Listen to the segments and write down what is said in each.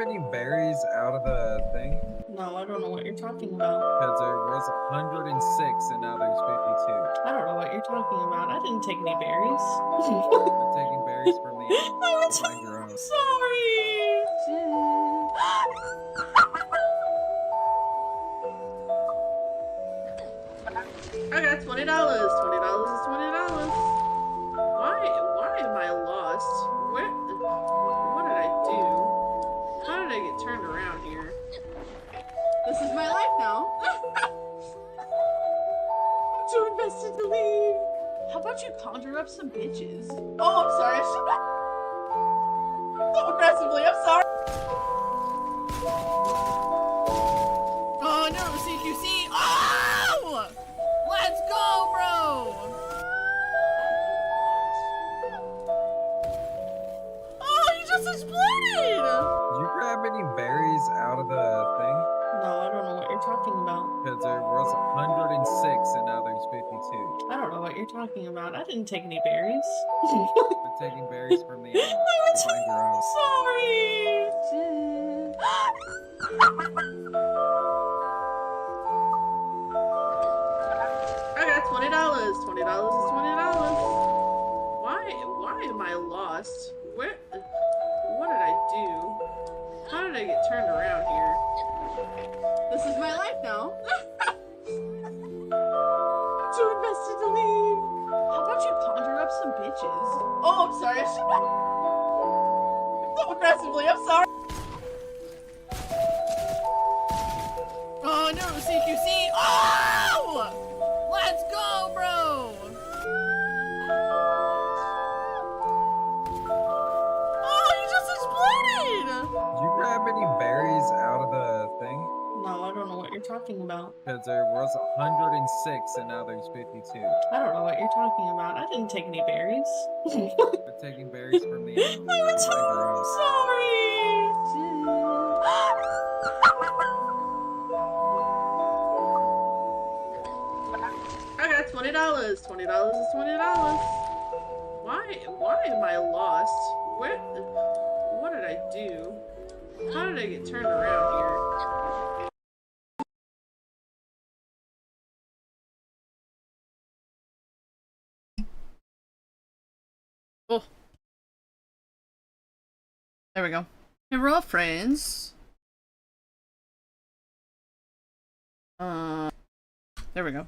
any berries out of the thing? No, I don't know what you're talking about. Because there was 106 and now there's 52. I don't know what you're talking about. I didn't take any berries. I'm taking berries from the find your own. Sorry. I got $20. $20 is $20. Why am I lost? What did I do? How did I get turned around here? This is my life now. I'm too invested to leave. How about you conjure up some bitches? Oh, I'm sorry. I should not. So aggressively, I'm sorry. Oh no, CQC. Oh! Let's go, bro! Oh, you just exploded! Did you grab any berries out of the thing? No, I don't know what you're talking about. Because there was 106 and now there's 52. I don't know what you're talking about. I didn't take any berries. I'm taking berries from the find your own. Sorry! I got $20. $20 is $20. Why am I lost? What did I do? How did I get turned around here? This is my life now. I'm too invested to leave. How about you conjure up some bitches? Oh, I'm sorry. I should not. So aggressively, I'm sorry. Oh no, CQC. Oh! Let's go, bro! Oh, you just exploded! Did you grab any berries out of the thing? No, I don't know what you're talking about. Because there was 106 and now there's 52. I don't know what you're talking about. I didn't take any berries. I'm taking berries from the find your own. I got $20. $20 is $20. Why am I lost? What did I do? How did I get turned around here? Oh. There we go. Hey, we're all friends. There we go.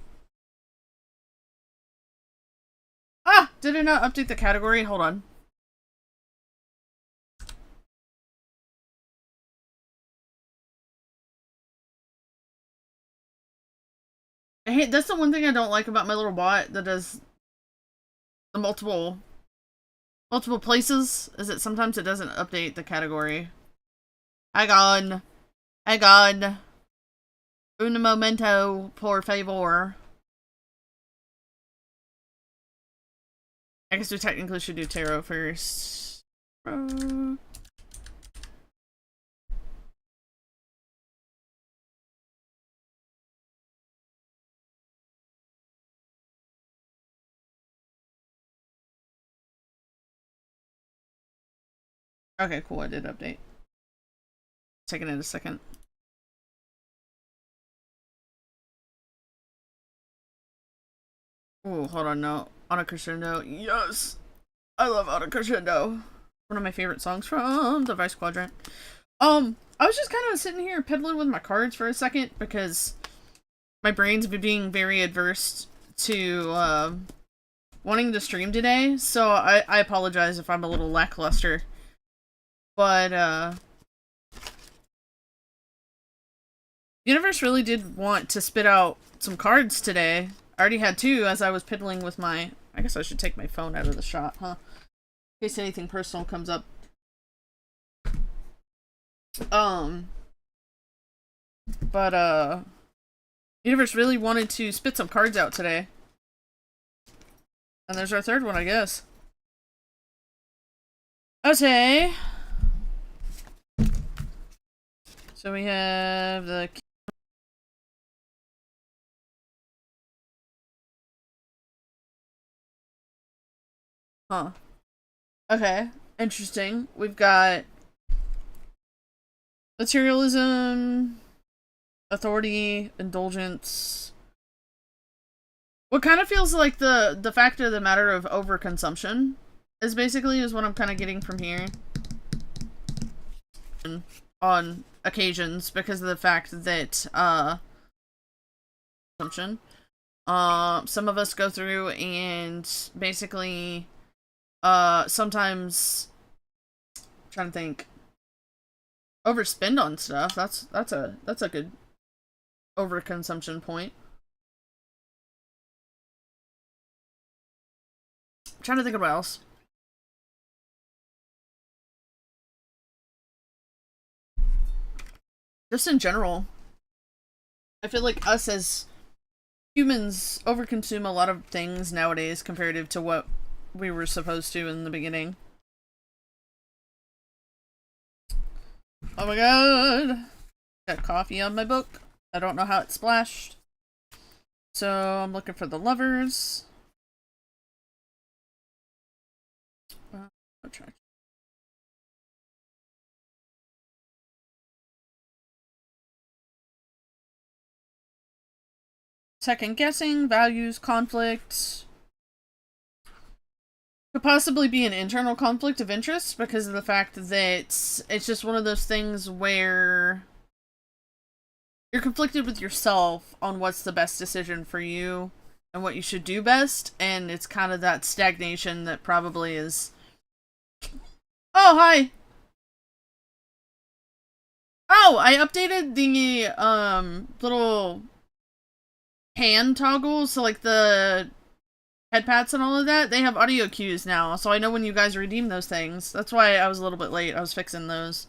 Ah! Did it not update the category? Hold on. I hate, that's the one thing I don't like about my little bot that does the multiple places, is that sometimes it doesn't update the category. Hang on. Hang on. Un momento, por favor. I guess we technically should do tarot first. Okay, cool, I did update. Taking it a second. Oh, hold on, no. Auto Crescendo. Yes! I love Auto Crescendo. One of my favorite songs from the Vice Quadrant. I was just kind of sitting here piddling with my cards for a second because my brain's been being very adverse to wanting to stream today, so I apologize if I'm a little lackluster. But Universe really did want to spit out some cards today. I already had two as I was piddling with my... I guess I should take my phone out of the shot, huh? In case anything personal comes up. But Universe really wanted to spit some cards out today. And there's our third one, I guess. Okay. So we have the... Huh. Okay. Interesting. We've got Materialism, authority, indulgence. What kind of feels like the fact of the matter of overconsumption is basically is what I'm kind of getting from here. On occasions because of the fact that consumption. Some of us go through and basically sometimes I'm trying to think overspend on stuff. That's a good overconsumption point. I'm trying to think of what else. Just in general, I feel like us as humans overconsume a lot of things nowadays comparative to what we were supposed to in the beginning. Oh my god! Got coffee on my book. I don't know how it splashed. So I'm looking for the lovers. Second guessing, values, conflict. Could possibly be an internal conflict of interest because of the fact that it's just one of those things where you're conflicted with yourself on what's the best decision for you and what you should do best, and it's kind of that stagnation that probably is... Oh, hi! Oh, I updated the, little hand toggles, so like the head pats and all of that, they have audio cues now, so I know when you guys redeem those things. That's why I was a little bit late. I was fixing those.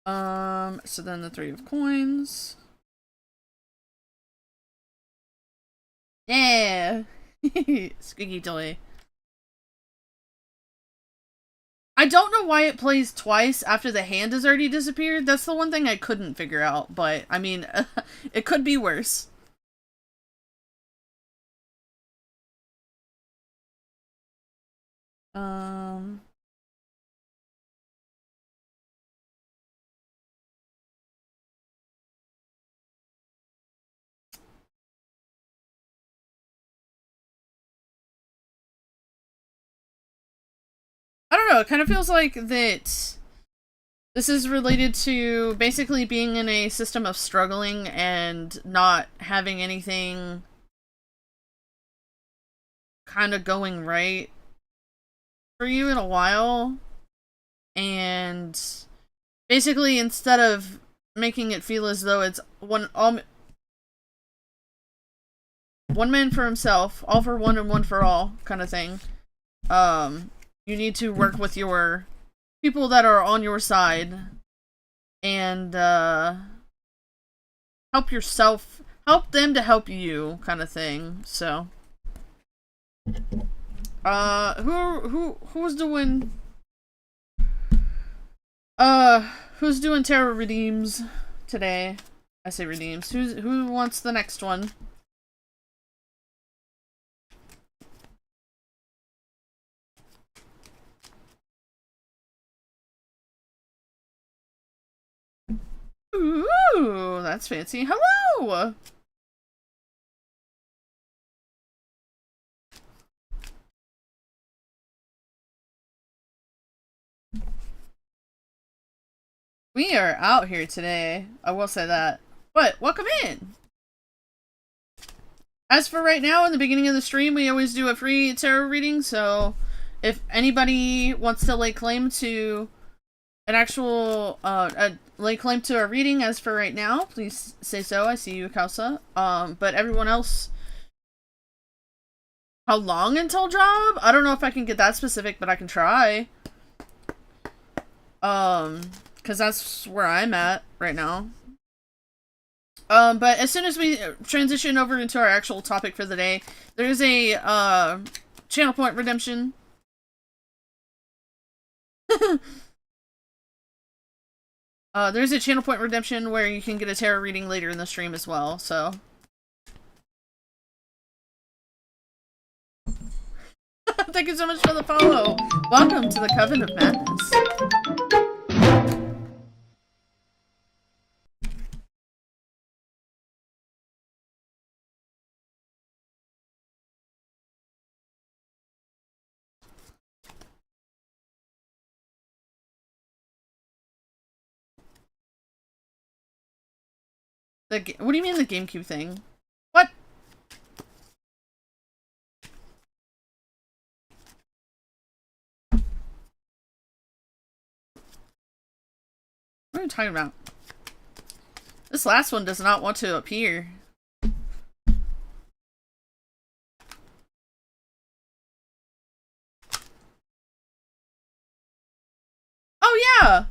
So then the 3 of coins. Yeah! Squeaky toy. I don't know why it plays twice after the hand has already disappeared. That's the one thing I couldn't figure out, but, I mean, it could be worse. I don't know, it kind of feels like that this is related to basically being in a system of struggling and not having anything kind of going right for you in a while. And basically, instead of making it feel as though it's one man for himself, all for one and one for all kind of thing, you need to work with your people that are on your side and help yourself, help them to help you kind of thing. So who's doing who's doing tarot redeems today? I say redeems. Who wants the next one? Ooh, that's fancy. Hello! We are out here today. I will say that. But, welcome in! As for right now, in the beginning of the stream, we always do a free tarot reading, so if anybody wants to lay claim to an actual, lay claim to a reading as for right now, please say so. I see you, Kausa. But everyone else... How long until job? I don't know if I can get that specific, but I can try. Because that's where I'm at right now. But as soon as we transition over into our actual topic for the day, there's a, channel point redemption. There's a channel point redemption where you can get a tarot reading later in the stream as well, so. Thank you so much for the follow. Welcome to the Coven of Madness. What do you mean the GameCube thing? What? What are you talking about? This last one does not want to appear. Oh yeah!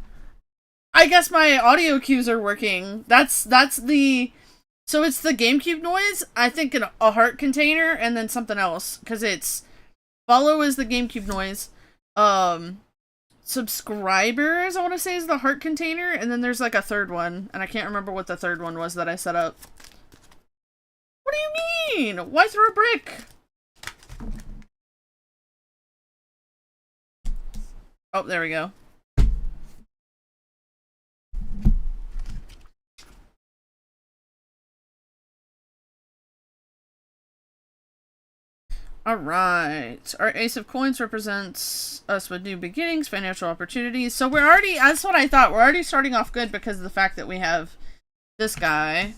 I guess my audio cues are working. That's the... So it's the GameCube noise, I think a heart container, and then something else. Because it's... Follow is the GameCube noise. Subscribers, I want to say, is the heart container, and then there's like a third one, and I can't remember what the third one was that I set up. What do you mean? Why throw a brick? Oh, there we go. Alright. Our Ace of Coins represents us with new beginnings, financial opportunities. So we're already, that's what I thought, we're already starting off good because of the fact that we have this guy.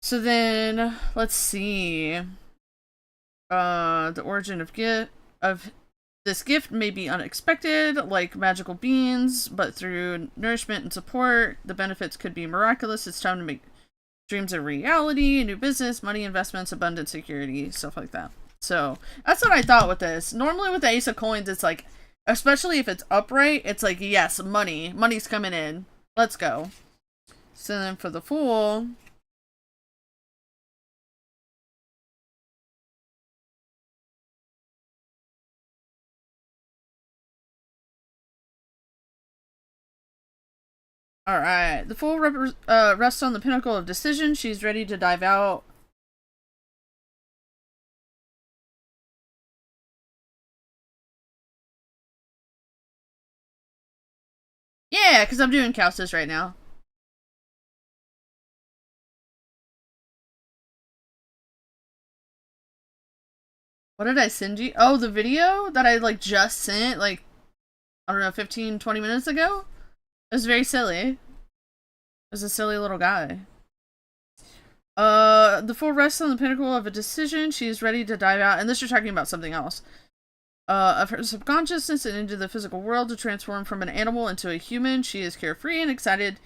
So then, let's see. The origin of this gift may be unexpected, like magical beans, but through nourishment and support, the benefits could be miraculous. It's time to make dreams a reality, new business, money, investments, abundant security, stuff like that. So that's what I thought with this. Normally with the Ace of Coins, it's like, especially if it's upright, it's like, yes, money's coming in, let's go. So then for the Fool, alright, the Fool rests on the pinnacle of decision. She's ready to dive out. Yeah, because I'm doing Kaustas right now. What did I send you? Oh, the video that I like just sent, like, I don't know, 15-20 minutes ago? It was very silly. It was a silly little guy. The Fool rests on the pinnacle of a decision. She is ready to dive out, and this you're talking about something else. Of her subconsciousness and into the physical world to transform from an animal into a human. She is carefree and excited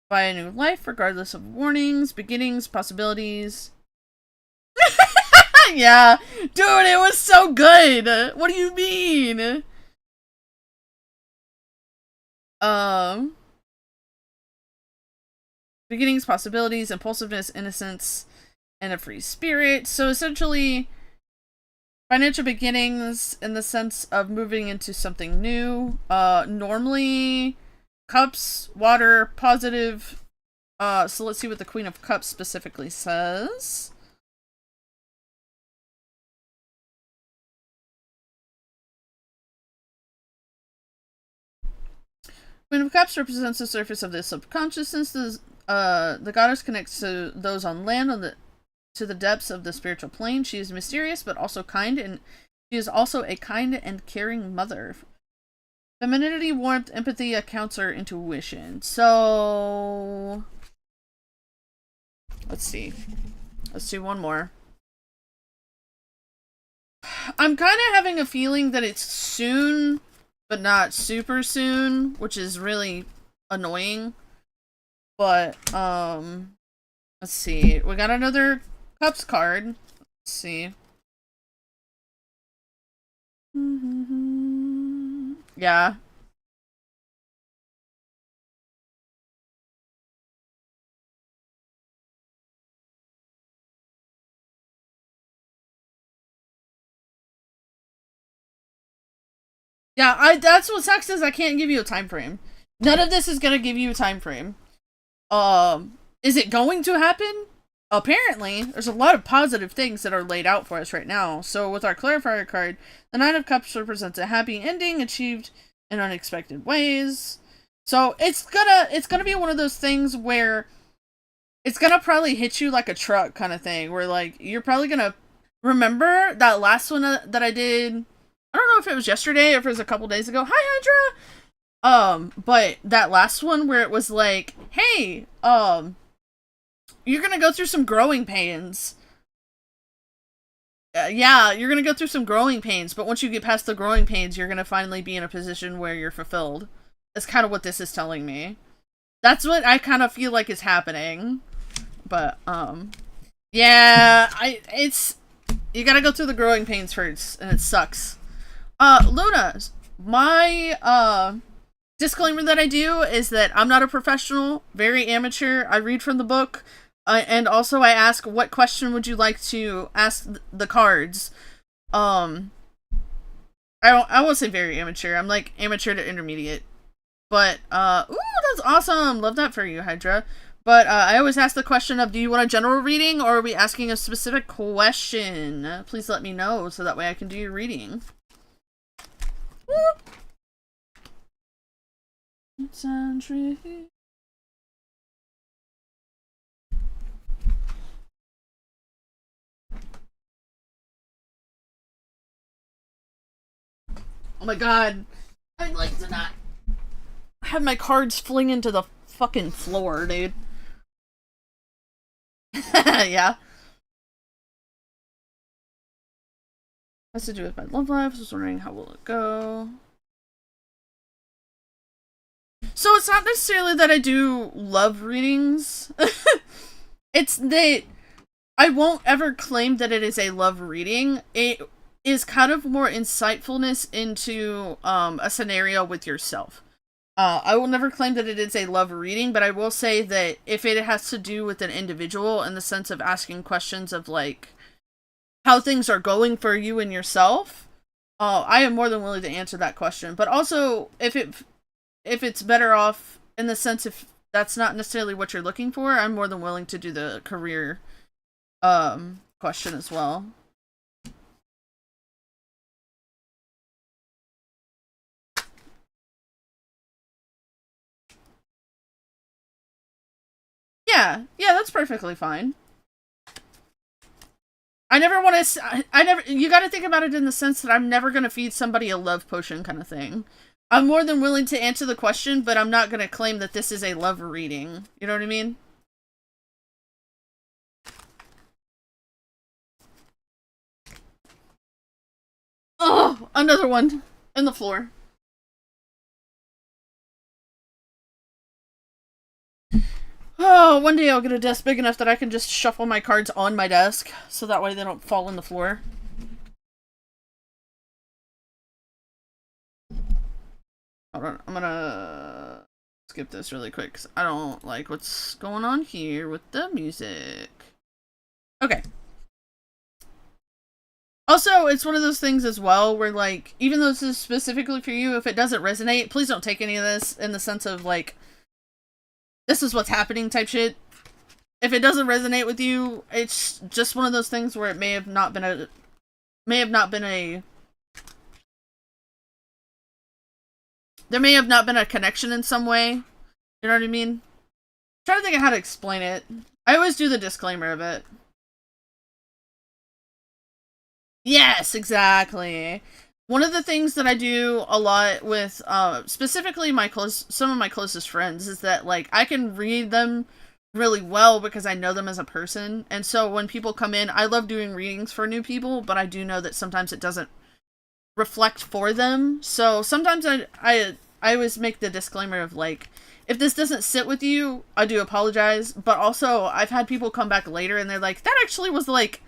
by a new life, regardless of warnings, beginnings, possibilities. Yeah, dude, it was so good. What do you mean? Beginnings, possibilities, impulsiveness, innocence, and a free spirit. So essentially, financial beginnings in the sense of moving into something new. Normally, cups, water, positive. So let's see what the Queen of Cups specifically says. Queen of Cups represents the surface of the subconsciousness. The goddess connects to those on land, to the depths of the spiritual plane. She is mysterious, but also kind, and she is also a kind and caring mother. Femininity, warmth, empathy, accounts her intuition. So let's see. Let's do one more. I'm kind of having a feeling that it's soon, but not super soon, which is really annoying. But, let's see. We got another Cups card. Let's see. Yeah. Yeah, that's what sucks is I can't give you a time frame. None of this is gonna give you a time frame. Is it going to happen? apparently, there's a lot of positive things that are laid out for us right now. So with our clarifier card, the Nine of Cups represents a happy ending achieved in unexpected ways. So it's gonna be one of those things where it's gonna probably hit you like a truck kind of thing, where like you're probably gonna remember that last one that I did. I don't know if it was yesterday or if it was a couple days ago. Hi, Hydra. But that last one where it was like, hey, you're gonna go through some growing pains. Yeah, you're gonna go through some growing pains, but once you get past the growing pains, you're gonna finally be in a position where you're fulfilled. That's kind of what this is telling me. That's what I kind of feel like is happening. But, yeah, you gotta go through the growing pains first, and it sucks. Luna, my, disclaimer that I do is that I'm not a professional, very amateur. I read from the book, and also I ask, what question would you like to ask the cards? I won't say very amateur. I'm like amateur to intermediate. But, ooh, that's awesome. Love that for you, Hydra. But, I always ask the question of, do you want a general reading, or are we asking a specific question? Please let me know, so that way I can do your reading. Woo! It's untrue. Oh my god. I'd like to not have my cards fling into the fucking floor, dude. Yeah. Has to do with my love life. I was wondering how will it go. So it's not necessarily that I do love readings. It's that I won't ever claim that it is a love reading. It is kind of more insightfulness into a scenario with yourself. I will never claim that it is a love reading, but I will say that if it has to do with an individual in the sense of asking questions of like how things are going for you and yourself, I am more than willing to answer that question. But also, if it's better off in the sense if that's not necessarily what you're looking for, I'm more than willing to do the career question as well. Yeah, that's perfectly fine. I never want to. You got to think about it in the sense that I'm never going to feed somebody a love potion kind of thing. I'm more than willing to answer the question, but I'm not going to claim that this is a love reading. You know what I mean? Oh, another one in the floor. Oh, one day I'll get a desk big enough that I can just shuffle my cards on my desk, so that way they don't fall on the floor. Hold on, I'm gonna skip this really quick, because I don't like what's going on here with the music. Okay. Also, it's one of those things as well where, like, even though this is specifically for you, if it doesn't resonate, please don't take any of this in the sense of, like, this is what's happening type shit. If it doesn't resonate with you, it's just one of those things where it may have not been a there may have not been a connection in some way. You know what I mean? I'm trying to think of how to explain it. I always do the disclaimer of it. Yes, exactly. One of the things that I do a lot with, specifically some of my closest friends is that, like, I can read them really well because I know them as a person. And so when people come in, I love doing readings for new people, but I do know that sometimes it doesn't reflect for them. So sometimes I always make the disclaimer of, like, if this doesn't sit with you, I do apologize. But also, I've had people come back later and they're like, that actually was, like,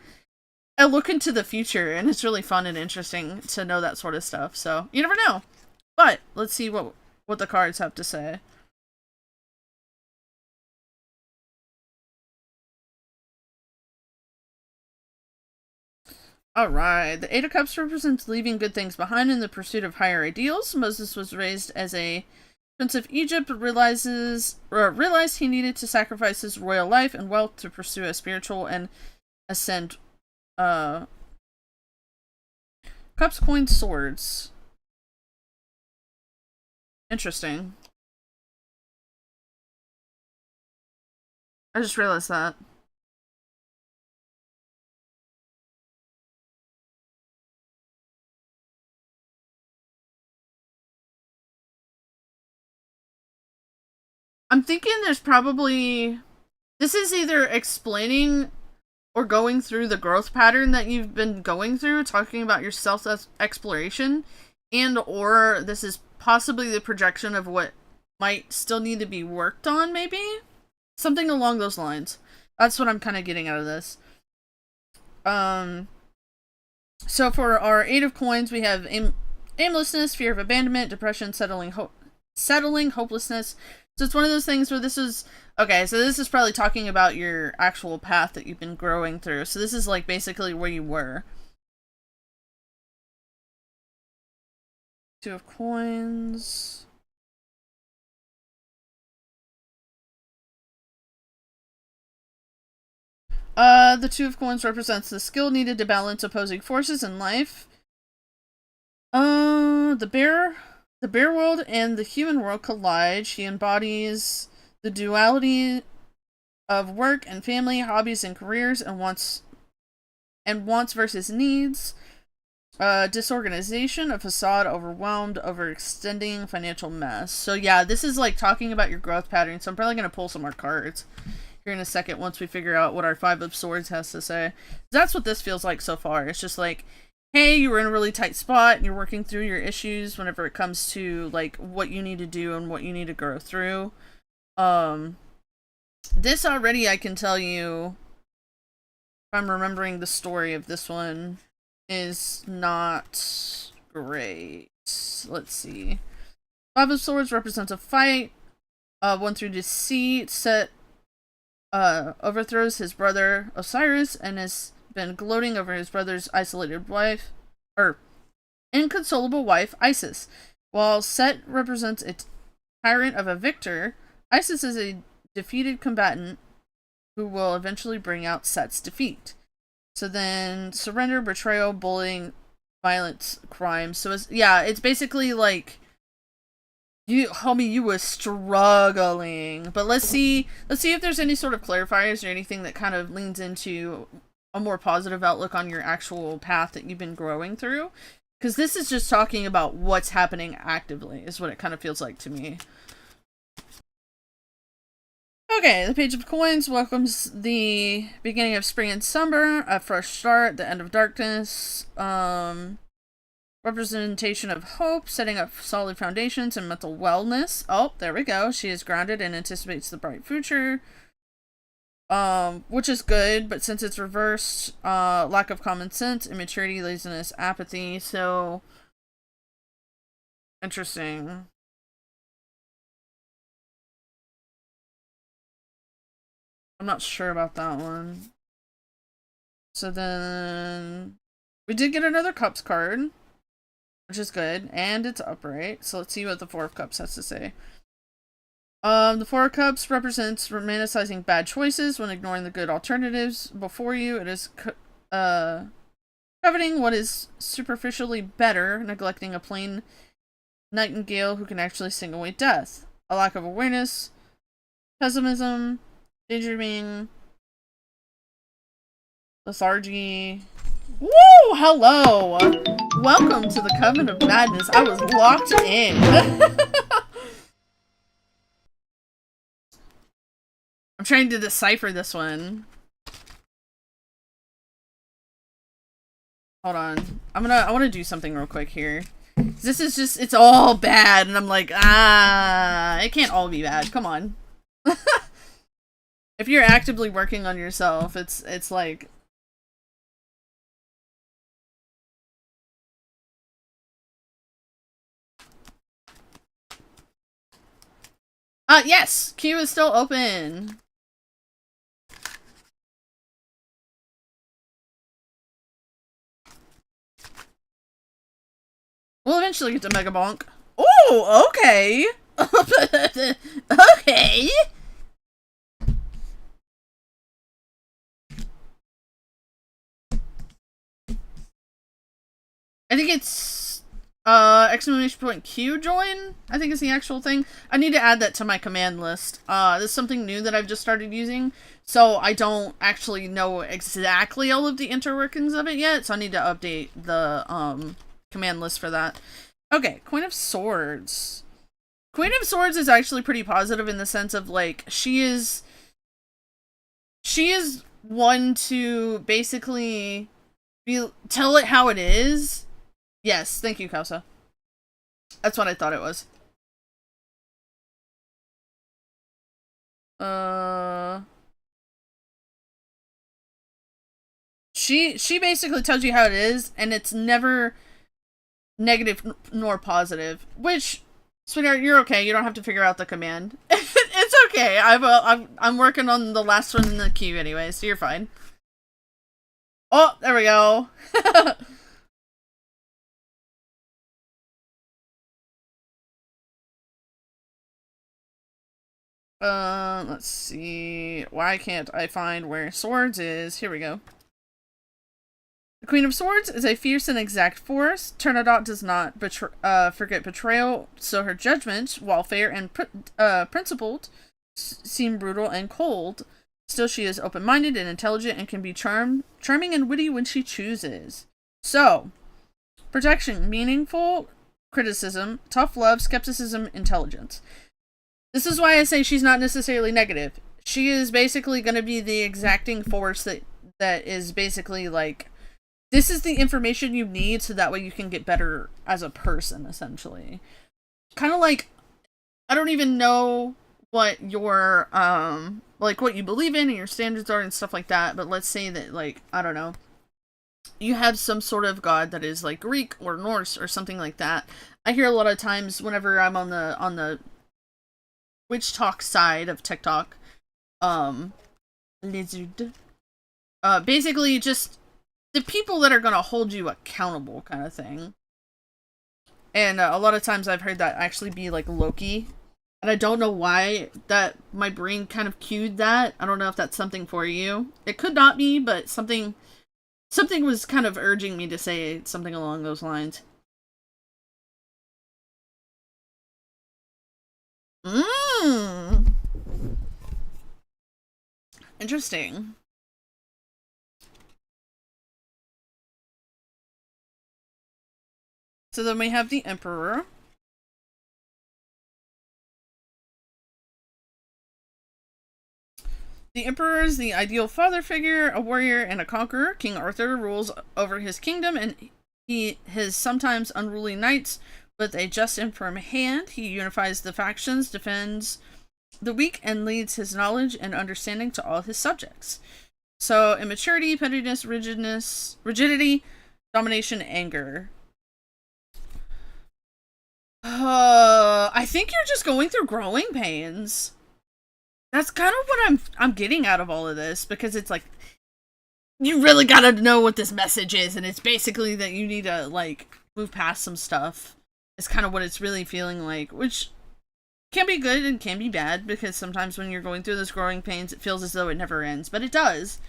a look into the future, and it's really fun and interesting to know that sort of stuff. So you never know. But let's see what the cards have to say. Alright, the Eight of Cups represents leaving good things behind in the pursuit of higher ideals. Moses was raised as a Prince of Egypt realized he needed to sacrifice his royal life and wealth to pursue a spiritual and ascend. Cups, coins, swords. Interesting. I just realized that. I'm thinking there's probably... This is either explaining or going through the growth pattern that you've been going through, talking about your self-exploration, and or this is possibly the projection of what might still need to be worked on, maybe? Something along those lines. That's what I'm kind of getting out of this. So for our 8 of coins, we have aimlessness, fear of abandonment, depression, settling, hopelessness. So it's one of those things where this is... Okay, so this is probably talking about your actual path that you've been growing through. So this is like basically where you were. 2 of coins. The 2 of coins represents the skill needed to balance opposing forces in life. The bear world and the human world collide. She embodies the duality of work and family, hobbies and careers, and wants versus needs. Disorganization, a facade, overwhelmed, overextending, financial mess. So yeah, this is like talking about your growth pattern. So I'm probably going to pull some more cards here in a second once we figure out what our 5 of swords has to say. That's what this feels like so far. It's just like, hey, you were in a really tight spot and you're working through your issues whenever it comes to like what you need to do and what you need to grow through. This already I can tell you, if I'm remembering the story of this one, is not great. Let's see. 5 of swords represents a fight. 1 through deceit. Set overthrows his brother Osiris and has been gloating over his brother's isolated wife, or inconsolable wife, Isis. While Set represents a tyrant of a victor, Isis is a defeated combatant who will eventually bring out Set's defeat. So then surrender, betrayal, bullying, violence, crime. So it's basically like homie, you was struggling. But let's see if there's any sort of clarifiers or anything that kind of leans into a more positive outlook on your actual path that you've been growing through. Because this is just talking about what's happening actively, is what it kind of feels like to me. Okay, the Page of Coins welcomes the beginning of spring and summer, a fresh start, the end of darkness, representation of hope, setting up solid foundations and mental wellness. Oh, there we go. She is grounded and anticipates the bright future, which is good, but since it's reversed, lack of common sense, immaturity, laziness, apathy, so interesting. I'm not sure about that one. So then we did get another Cups card, which is good, and it's upright. So let's see what the 4 of Cups has to say. The 4 of Cups represents romanticizing bad choices when ignoring the good alternatives before you. It is coveting what is superficially better, neglecting a plain nightingale who can actually sing away death. A lack of awareness, pessimism, daydreaming, lethargy. Woo! Hello! Welcome to the Coven of Madness. I was locked in. I'm trying to decipher this one. Hold on. I want to do something real quick here. This is just, it's all bad, and I'm like, it can't all be bad. Come on. If you're actively working on yourself, it's like... Yes! Queue is still open. We'll eventually get to Mega Bonk. Oh, okay! Okay. I think it's exclamation point Q join, I think is the actual thing. I need to add that to my command list. This is something new that I've just started using, so I don't actually know exactly all of the interworkings of it yet, so I need to update the command list for that. Okay, Queen of Swords. Queen of Swords is actually pretty positive in the sense of, like, she is one to basically tell it how it is. Yes, thank you, Kausa. That's what I thought it was. She basically tells you how it is, and it's never negative nor positive. Which, sweetheart, you're okay. You don't have to figure out the command. It's okay. I'm working on the last one in the queue anyway, so you're fine. Oh, there we go. Let's see. Why can't I find where Swords is? Here we go. The Queen of Swords is a fierce and exact force. Turandot does not forget betrayal, so her judgment, while fair and principled, seem brutal and cold. Still, she is open-minded and intelligent and can be charming and witty when she chooses. So, protection, meaningful criticism, tough love, skepticism, intelligence. This is why I say she's not necessarily negative. She is basically going to be the exacting force that is basically like, this is the information you need so that way you can get better as a person, essentially. Kind of like, I don't even know what your, like what you believe in and your standards are and stuff like that, but let's say that, like, I don't know, you have some sort of god that is like Greek or Norse or something like that. I hear a lot of times whenever I'm on the Witch Talk side of TikTok, Lizard, basically just the people that are gonna hold you accountable kind of thing. And a lot of times I've heard that actually be like Loki. And I don't know why that my brain kind of cued that. I don't know if that's something for you. It could not be, but something was kind of urging me to say something along those lines. Interesting. So then we have the Emperor. The Emperor is the ideal father figure, a warrior, and a conqueror. King Arthur rules over his kingdom, and his sometimes unruly knights with a just and firm hand. He unifies the factions, defends the weak, and leads his knowledge and understanding to all his subjects. So, immaturity, pettiness, rigidity, domination, anger. I think you're just going through growing pains. That's kind of what I'm getting out of all of this, because it's like, you really gotta know what this message is, and it's basically that you need to, like, move past some stuff. It's kind of what it's really feeling like, which can be good and can be bad, because sometimes when you're going through those growing pains, it feels as though it never ends, but it does.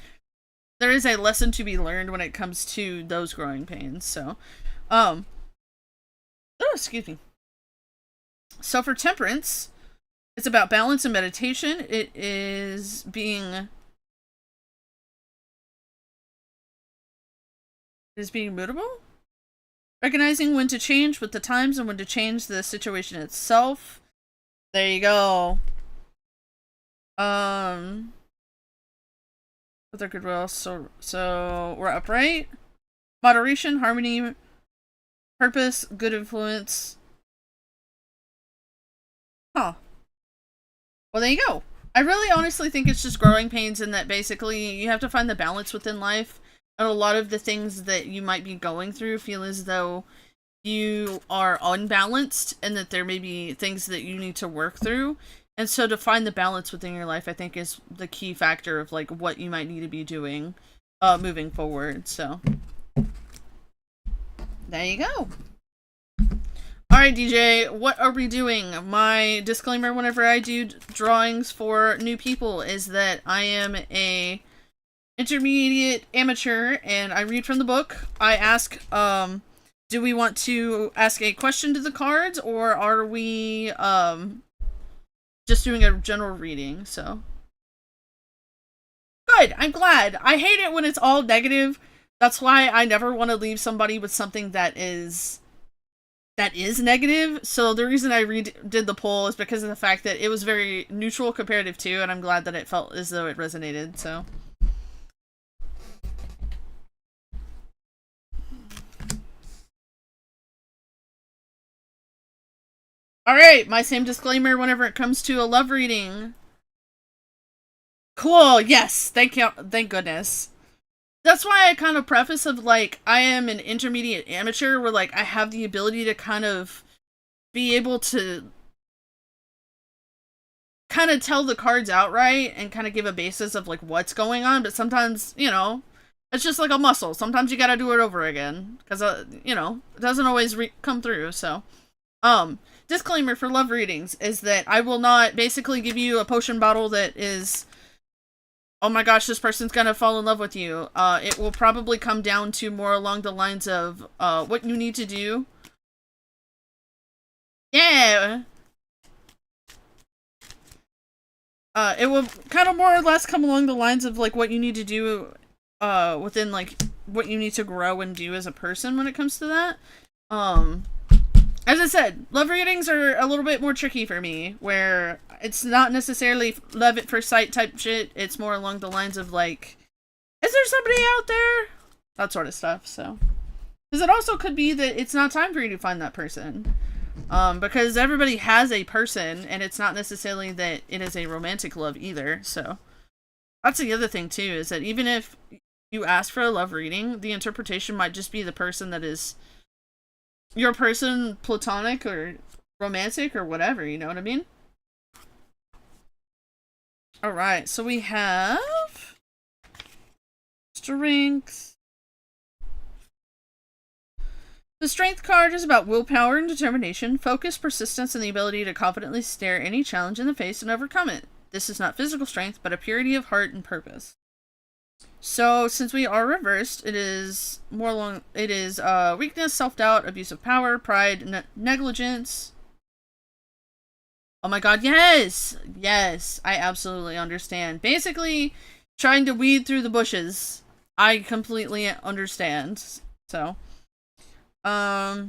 There is a lesson to be learned when it comes to those growing pains, so, oh, excuse me. So for Temperance, it's about balance and meditation. It is being mutable. Recognizing when to change with the times and when to change the situation itself. There you go. With their goodwill, so we're upright. Moderation, harmony, purpose, good influence. Huh. Well, there you go. I really honestly think it's just growing pains, and that basically you have to find the balance within life. And a lot of the things that you might be going through feel as though you are unbalanced, and that there may be things that you need to work through. And so to find the balance within your life, I think, is the key factor of, like, what you might need to be doing moving forward. So there you go. Alright, DJ, what are we doing? My disclaimer whenever I do drawings for new people is that I am a intermediate amateur and I read from the book. I ask, do we want to ask a question to the cards or are we, just doing a general reading, so. Good, I'm glad. I hate it when it's all negative. That's why I never want to leave somebody with something that is negative. So the reason I did the poll is because of the fact that it was very neutral comparative to, and I'm glad that it felt as though it resonated, so. Alright, my same disclaimer whenever it comes to a love reading. Cool, yes, thank goodness. That's why I kind of preface of, like, I am an intermediate amateur where, like, I have the ability to kind of be able to kind of tell the cards outright and kind of give a basis of, like, what's going on, but sometimes, you know, it's just like a muscle. Sometimes you gotta do it over again, because, you know, it doesn't always come through, so. Disclaimer for love readings is that I will not basically give you a potion bottle that is, oh my gosh, this person's gonna fall in love with you. It will probably come down to more along the lines of, what you need to do. Yeah! It will kind of more or less come along the lines of, like, what you need to do, within, like, what you need to grow and do as a person when it comes to that. As I said, love readings are a little bit more tricky for me, where it's not necessarily love at first sight type shit, it's more along the lines of, like, is there somebody out there? That sort of stuff, so. Because it also could be that it's not time for you to find that person. Because everybody has a person, and it's not necessarily that it is a romantic love either, so. That's the other thing, too, is that even if you ask for a love reading, the interpretation might just be the person that is your person, platonic or romantic or whatever, you know what I mean? Alright, so we have strength. The strength card is about willpower and determination, focus, persistence, and the ability to confidently stare any challenge in the face and overcome it. This is not physical strength, but a purity of heart and purpose. So, since we are reversed, it is weakness, self-doubt, abuse of power, pride, negligence. Oh my god, yes! Yes, I absolutely understand. Basically, trying to weed through the bushes. I completely understand. So, I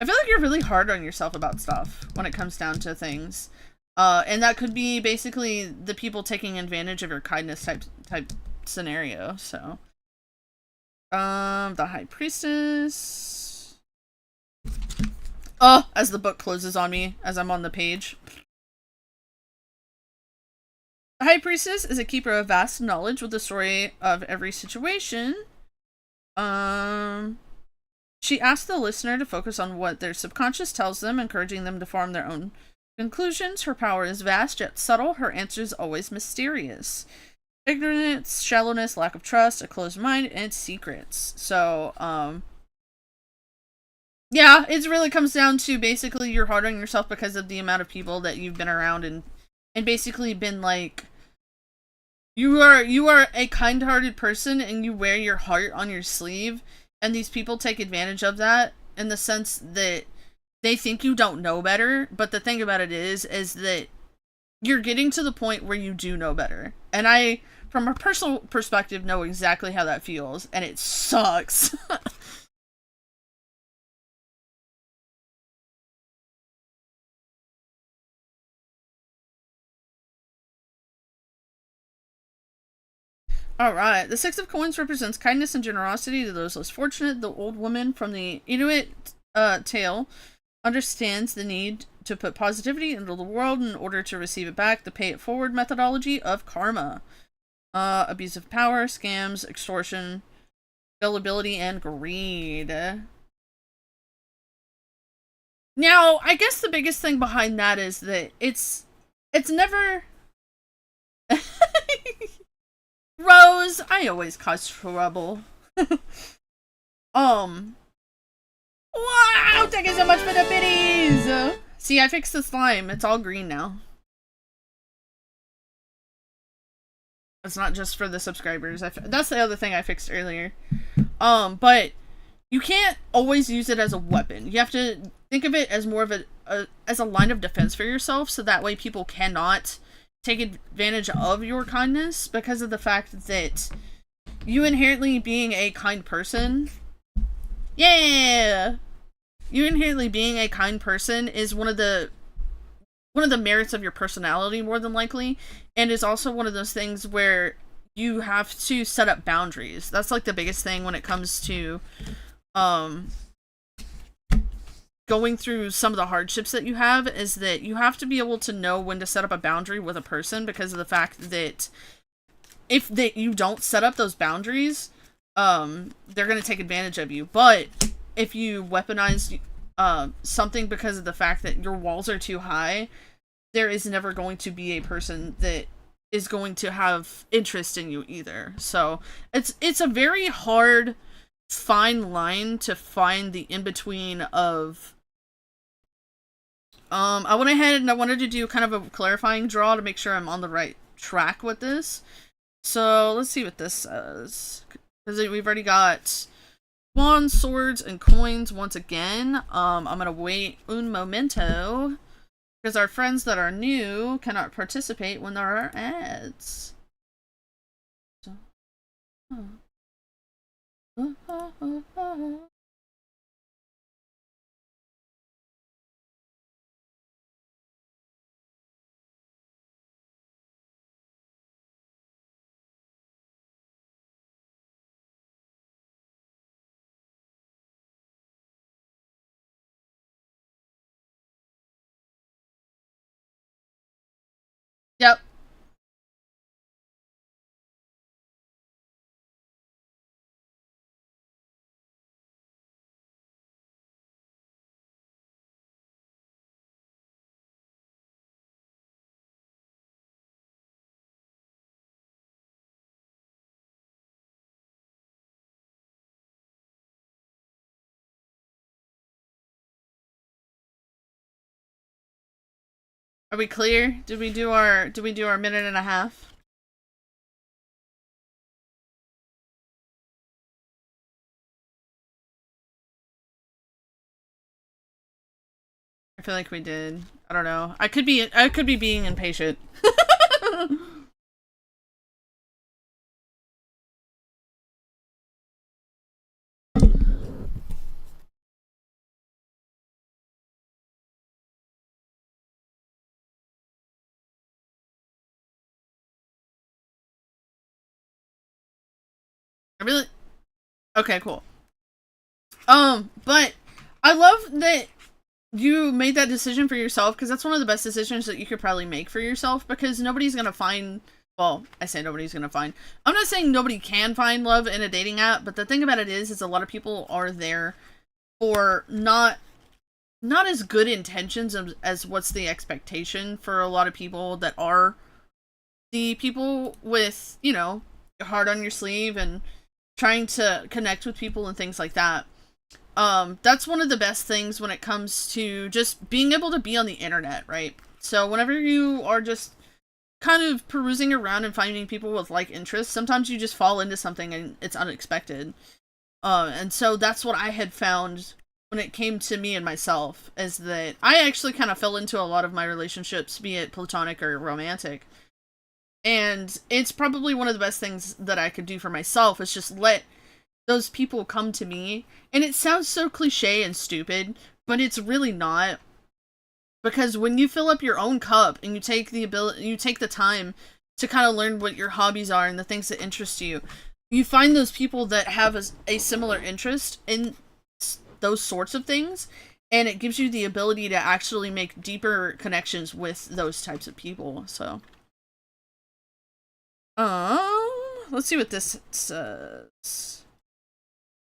feel like you're really hard on yourself about stuff when it comes down to things. And that could be basically the people taking advantage of your kindness type scenario, so. The High Priestess. Oh, as the book closes on me, as I'm on the page. The High Priestess is a keeper of vast knowledge with the story of every situation. She asks the listener to focus on what their subconscious tells them, encouraging them to form their own conclusions. Her power is vast yet subtle. Her answers always mysterious. Ignorance, shallowness, lack of trust, a closed mind, and secrets. So, yeah, it really comes down to basically you're hard on yourself because of the amount of people that you've been around and basically been like, you are a kind-hearted person and you wear your heart on your sleeve, and these people take advantage of that in the sense that they think you don't know better, but the thing about it is that you're getting to the point where you do know better. And I, from a personal perspective, know exactly how that feels, and it sucks. Alright, the Six of Coins represents kindness and generosity to those less fortunate. The old woman from the Inuit tale understands the need to put positivity into the world in order to receive it back. The pay it forward methodology of karma. Abuse of power, scams, extortion, gullibility, and greed. Now, I guess the biggest thing behind that is that it's never... Rose, I always cause trouble. Wow! Thank you so much for the biddies! See, I fixed the slime. It's all green now. It's not just for the subscribers. That's the other thing I fixed earlier. But you can't always use it as a weapon. You have to think of it as more of as a line of defense for yourself, so that way people cannot take advantage of your kindness, because of the fact that you inherently being a kind person. Yeah! You inherently being a kind person is one of the merits of your personality, more than likely, and is also one of those things where you have to set up boundaries. That's like the biggest thing when it comes to going through some of the hardships that you have, is that you have to be able to know when to set up a boundary with a person, because of the fact that if you don't set up those boundaries, they're going to take advantage of you. But if you weaponize something because of the fact that your walls are too high, there is never going to be a person that is going to have interest in you either. So it's a very hard, fine line to find the in-between of... I went ahead and I wanted to do kind of a clarifying draw to make sure I'm on the right track with this. So let's see what this says. Because we've already got wands, swords, and coins once again. I'm gonna wait un momento, because our friends that are new cannot participate when there are ads. So, Yep. Are we clear? Did we do our minute and a half? I feel like we did. I don't know. I could be being impatient. I really... Okay, cool. But I love that you made that decision for yourself, because that's one of the best decisions that you could probably make for yourself, because nobody's gonna find... Well, I say nobody's gonna find... I'm not saying nobody can find love in a dating app, but the thing about it is a lot of people are there for not as good intentions as what's the expectation for a lot of people that are the people with, you know, your heart on your sleeve and trying to connect with people and things like that. That's one of the best things when it comes to just being able to be on the internet, right? So whenever you are just kind of perusing around and finding people with like interests, sometimes you just fall into something and it's unexpected. And so that's what I had found when it came to me and myself, is that I actually kind of fell into a lot of my relationships, be it platonic or romantic. And it's probably one of the best things that I could do for myself, is just let those people come to me. And it sounds so cliche and stupid, but it's really not. Because when you fill up your own cup and you take the time to kind of learn what your hobbies are and the things that interest you, you find those people that have a similar interest in those sorts of things, and it gives you the ability to actually make deeper connections with those types of people. So, let's see what this says.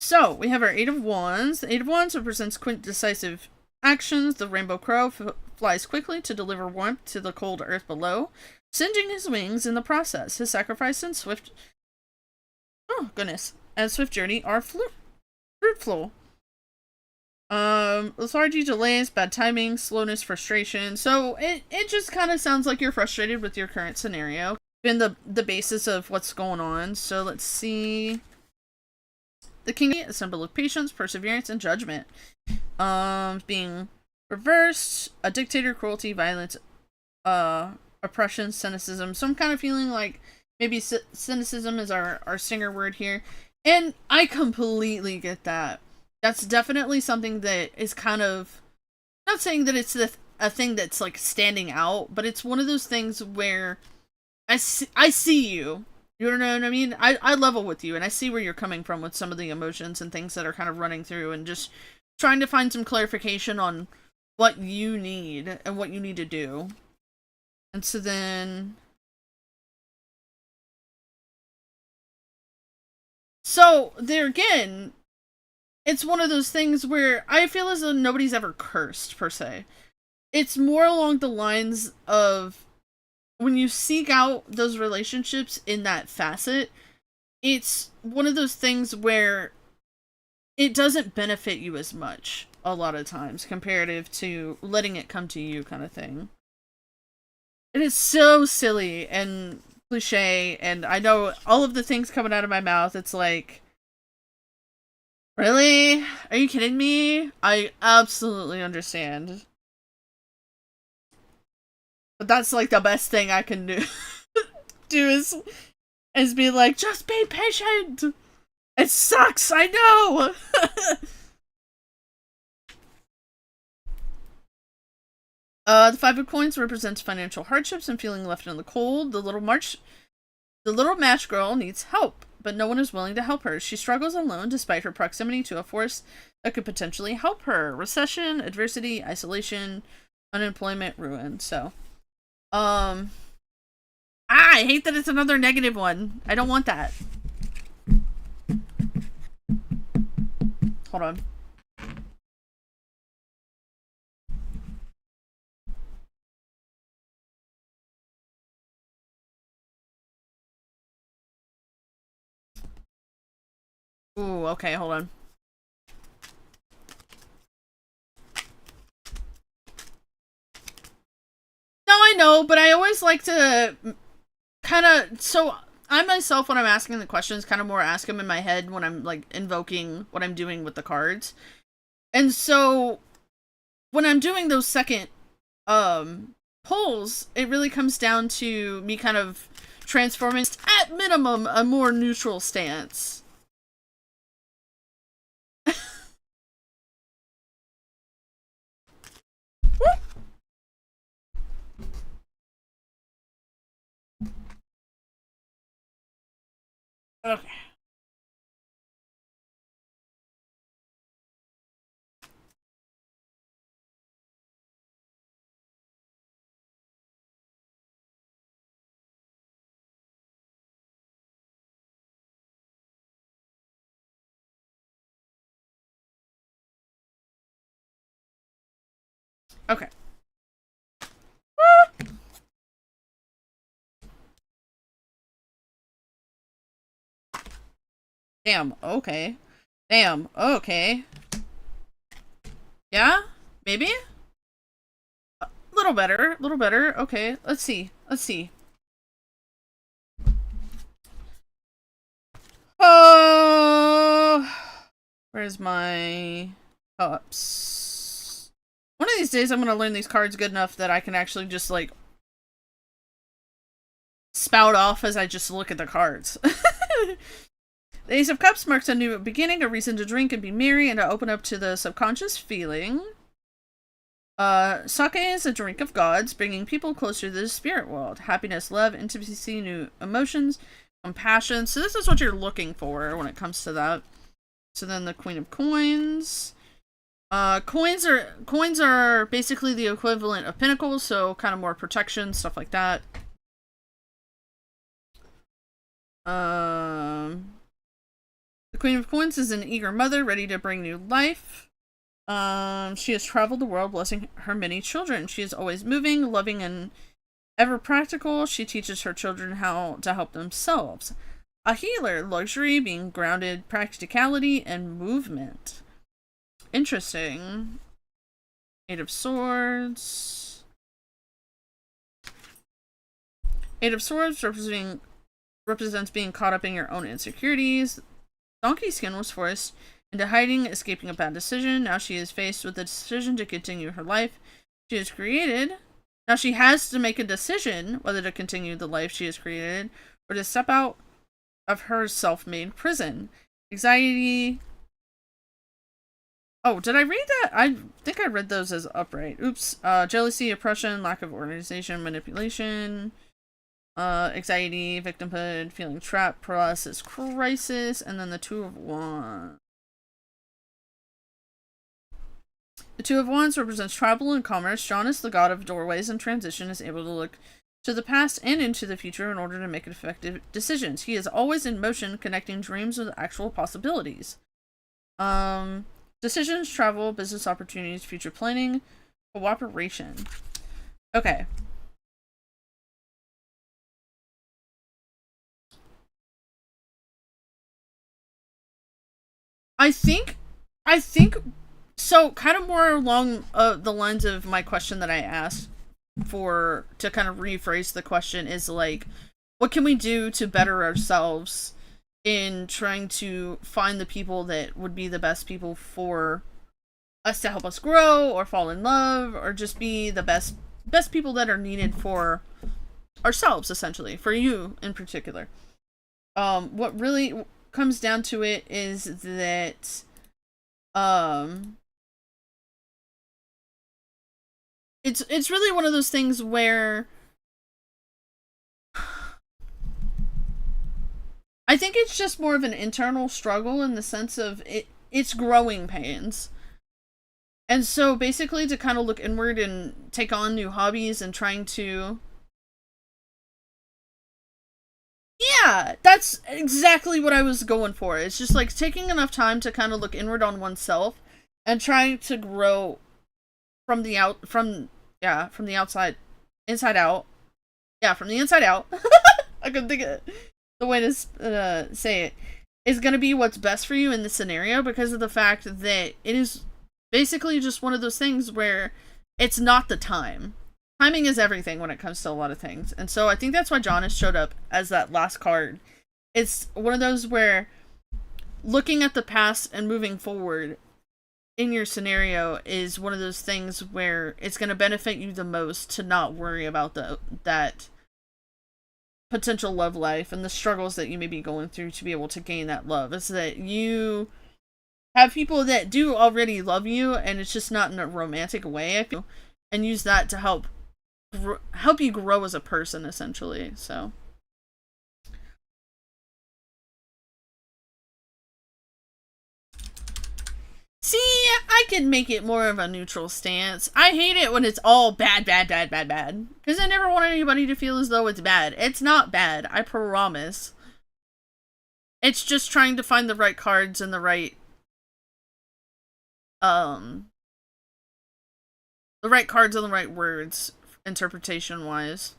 So, we have our Eight of Wands. The Eight of Wands represents quick, decisive actions. The rainbow crow flies quickly to deliver warmth to the cold earth below, singeing his wings in the process. His sacrifice and swift journey are fruitful. Lethargy, delays, bad timing, slowness, frustration. So it just kind of sounds like you're frustrated with your current scenario. Been the basis of what's going on. So let's see. The king, a symbol of patience, perseverance, and judgment. Being reversed, a dictator, cruelty, violence, oppression, cynicism. So I'm kind of feeling like maybe cynicism is our stinger word here. And I completely get that. That's definitely something that is kind of, not saying that it's a thing that's like standing out, but it's one of those things where I see you. You know what I mean? I level with you, and I see where you're coming from with some of the emotions and things that are kind of running through, and just trying to find some clarification on what you need and what you need to do. And so then... So, there again, it's one of those things where I feel as though nobody's ever cursed, per se. It's more along the lines of when you seek out those relationships in that facet, it's one of those things where it doesn't benefit you as much a lot of times comparative to letting it come to you kind of thing. It is so silly and cliche, and I know all of the things coming out of my mouth, it's like, really? Are you kidding me? I absolutely understand. But that's like the best thing I can do. is be like, just be patient. It sucks, I know. The 5 of coins represents financial hardships and feeling left in the cold. The little match girl needs help, but no one is willing to help her. She struggles alone despite her proximity to a force that could potentially help her. Recession, adversity, isolation, unemployment, ruin. So, I hate that it's another negative one. I don't want that. Hold on. Ooh, okay, hold on. No, I know, but I always like to kind of... So, I myself, when I'm asking the questions, kind of more ask them in my head when I'm, like, invoking what I'm doing with the cards. And so, when I'm doing those second, pulls, it really comes down to me kind of transforming, at minimum, a more neutral stance. Okay. Okay. Damn, okay. Damn, okay. Yeah? Maybe? A little better. Okay, let's see. Oh, where's my cups? One of these days I'm gonna learn these cards good enough that I can actually just, like, spout off as I just look at the cards. The Ace of Cups marks a new beginning, a reason to drink and be merry, and to open up to the subconscious feeling. Sake is a drink of gods, bringing people closer to the spirit world. Happiness, love, intimacy, new emotions, compassion. So this is what you're looking for when it comes to that. So then the Queen of Coins. Coins are basically the equivalent of pinnacles, so kind of more protection, stuff like that. The Queen of Coins is an eager mother ready to bring new life. She has traveled the world blessing her many children. She is always moving, loving, and ever practical. She teaches her children how to help themselves. A healer, luxury, being grounded, practicality, and movement. interesting. Eight of Swords. Eight of Swords represents being caught up in your own insecurities. Donkey Skin was forced into hiding, escaping a bad decision. Now she is faced with the decision to continue her life she has created. Now she has to make a decision whether to continue the life she has created or to step out of her self-made prison. Anxiety. Oh, did I read that? I think I read those as upright. Oops. Jealousy, oppression, lack of organization, manipulation, anxiety, victimhood, feeling trapped, paralysis, crisis, and then the Two of Wands. The Two of Wands represents travel and commerce. Janus, the god of doorways and transition, is able to look to the past and into the future in order to make effective decisions. He is always in motion, connecting dreams with actual possibilities. Decisions, travel, business opportunities, future planning, cooperation. Okay. I think so, kind of more along the lines of my question that I asked to kind of rephrase the question is like, what can we do to better ourselves in trying to find the people that would be the best people for us to help us grow or fall in love or just be the best people that are needed for ourselves, essentially, for you in particular. What really comes down to it is that it's really one of those things where I think it's just more of an internal struggle in the sense of it's growing pains. And so basically to kind of look inward and take on new hobbies and trying to... Yeah, that's exactly what I was going for. It's just like taking enough time to kind of look inward on oneself and trying to grow from the outside, inside out. Yeah, from the inside out. I couldn't think of the way to say it. Is going to be what's best for you in this scenario because of the fact that it is basically just one of those things where it's not the time. Timing is everything when it comes to a lot of things. And so I think that's why Janus showed up as that last card. It's one of those where looking at the past and moving forward in your scenario is one of those things where it's going to benefit you the most to not worry about that potential love life and the struggles that you may be going through to be able to gain that love. It's that you have people that do already love you and it's just not in a romantic way, I feel, and use that to help you grow as a person, essentially. So see, I could make it more of a neutral stance. I hate it when it's all bad. Because I never want anybody to feel as though it's bad. It's not bad, I promise. It's just trying to find the right cards and the right cards and the right words, interpretation-wise.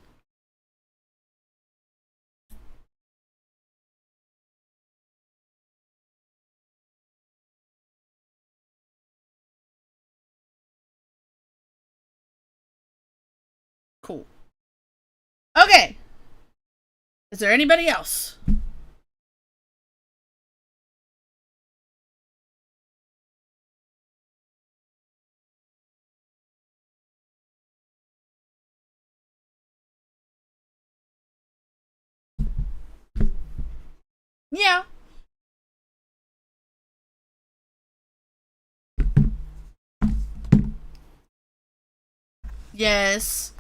Cool. Okay. Is there anybody else? Yeah. Yes.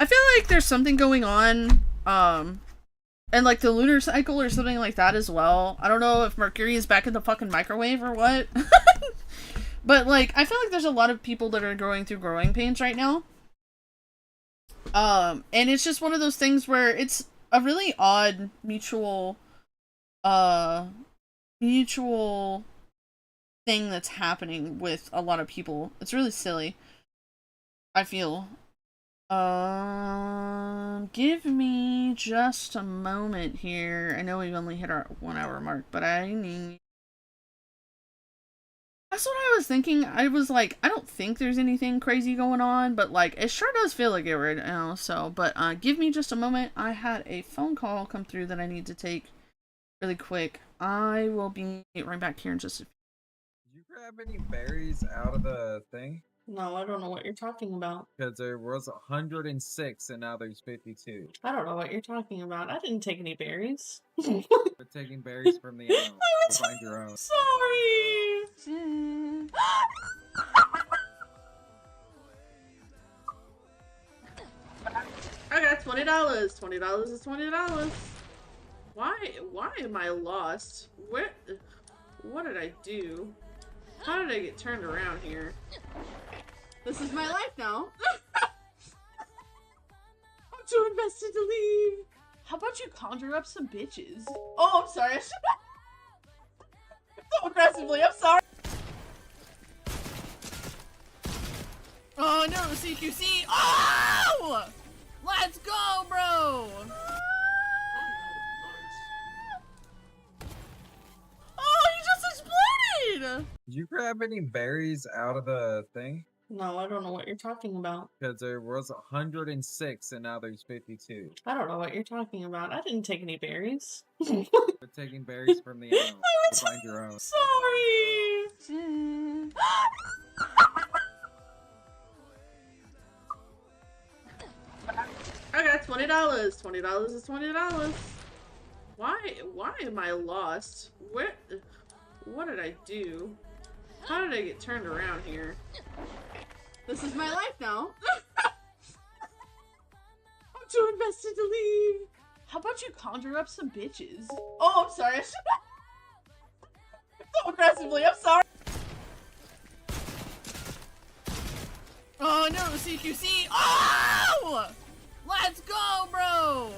I feel like there's something going on, and like the lunar cycle or something like that as well. I don't know if Mercury is back in the fucking microwave or what. But like, I feel like there's a lot of people that are going through growing pains right now. And it's just one of those things where it's a really odd mutual thing that's happening with a lot of people. It's really silly, I feel. Give me just a moment here. I know we've only hit our 1 hour mark, but I need... That's what I was thinking. I was like, I don't think there's anything crazy going on, but like, it sure does feel like it right now. So, but give me just a moment. I had a phone call come through that I need to take really quick. I will be right back here in just a few. Did you grab any berries out of the thing? No, I don't know what you're talking about. Because there was 106 and now there's 52. I don't know what you're talking about. I didn't take any berries. We're taking berries from the animal. Go find your own. Sorry. I got $20. $20 is $20. Why am I lost? What did I do? How did I get turned around here? This is my life now. I'm too invested to leave. How about you conjure up some bitches? Oh, I'm sorry. I should so aggressively. I'm sorry. Oh no, CQC. Oh! Let's go, bro. Oh, he just exploded. Did you grab any berries out of the thing? No, I don't know what you're talking about. Because there was 106 and now there's 52. I don't know what you're talking about. I didn't take any berries. We're taking berries from the animal. Go find your own. Sorry. I got $20. $20 is $20. Why am I lost? What did I do? How did I get turned around here? This is my life now. I'm too invested to leave. How about you conjure up some bitches? Oh, I'm sorry. I should so aggressively. I'm sorry. Oh no, CQC. Oh! Let's go, bro.